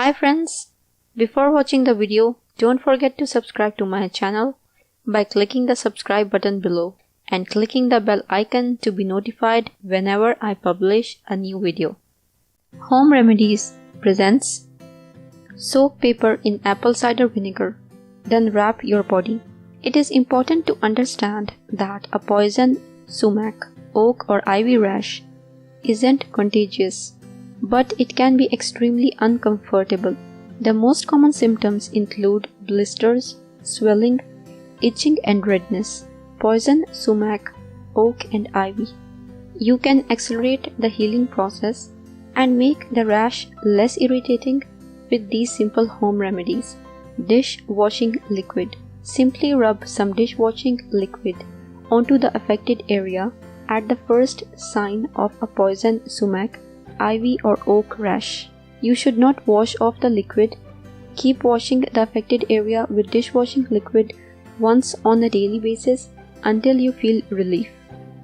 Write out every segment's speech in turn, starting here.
Hi friends, before watching the video, don't forget to subscribe to my channel by clicking the subscribe button below and clicking the bell icon to be notified whenever I publish a new video. Home Remedies presents soak paper in apple cider vinegar, then wrap your body. It is important to understand that a poison, sumac, oak or ivy rash isn't contagious, but it can be extremely uncomfortable. The most common symptoms include blisters, swelling, itching and redness. Poison, sumac, oak and ivy. You can accelerate the healing process and make the rash less irritating with these simple home remedies. Dishwashing liquid. Simply rub some dishwashing liquid onto the affected area at the first sign of a poison, sumac, ivy or oak rash. You should not wash off the liquid. Keep washing the affected area with dishwashing liquid once on a daily basis until you feel relief.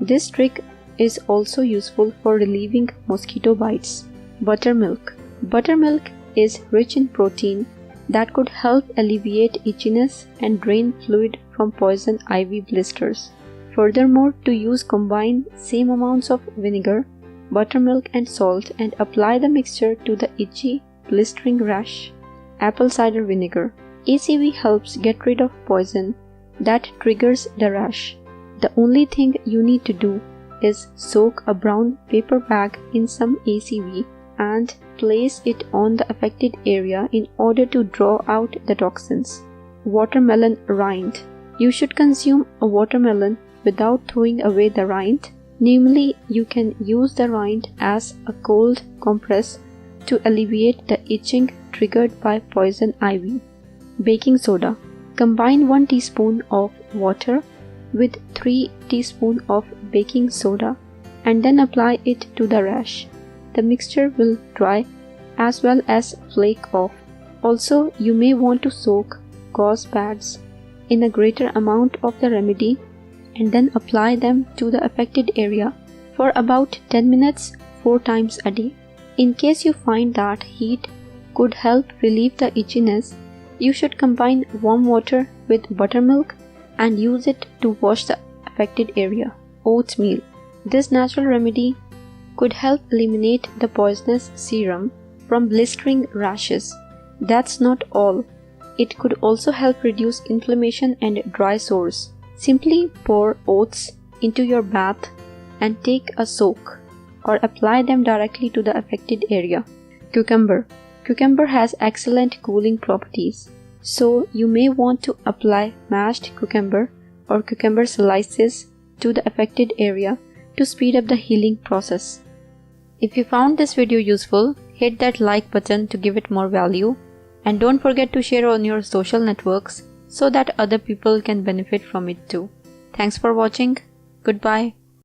This trick is also useful for relieving mosquito bites. Buttermilk. Buttermilk is rich in protein that could help alleviate itchiness and drain fluid from poison ivy blisters. Furthermore, to use combine same amounts of vinegar, buttermilk and salt and apply the mixture to the itchy, blistering rash. Apple cider vinegar. ACV helps get rid of poison that triggers the rash. The only thing you need to do is soak a brown paper bag in some ACV and place it on the affected area in order to draw out the toxins. Watermelon rind. You should consume a watermelon without throwing away the rind. Namely, you can use the rind as a cold compress to alleviate the itching triggered by poison ivy. Baking soda. Combine 1 teaspoon of water with 3 teaspoons of baking soda and then apply it to the rash. The mixture will dry as well as flake off. Also, you may want to soak gauze pads in a greater amount of the remedy and then apply them to the affected area for about 10 minutes 4 times a day. In case you find that heat could help relieve the itchiness, you should combine warm water with buttermilk and use it to wash the affected area. Oatmeal. This natural remedy could help eliminate the poisonous serum from blistering rashes. That's not all. It could also help reduce inflammation and dry sores. Simply pour oats into your bath and take a soak or apply them directly to the affected area. Cucumber. Cucumber has excellent cooling properties, so you may want to apply mashed cucumber or cucumber slices to the affected area to speed up the healing process. If you found this video useful, hit that like button to give it more value, and don't forget to share on your social networks so that other people can benefit from it too. Thanks for watching. Goodbye.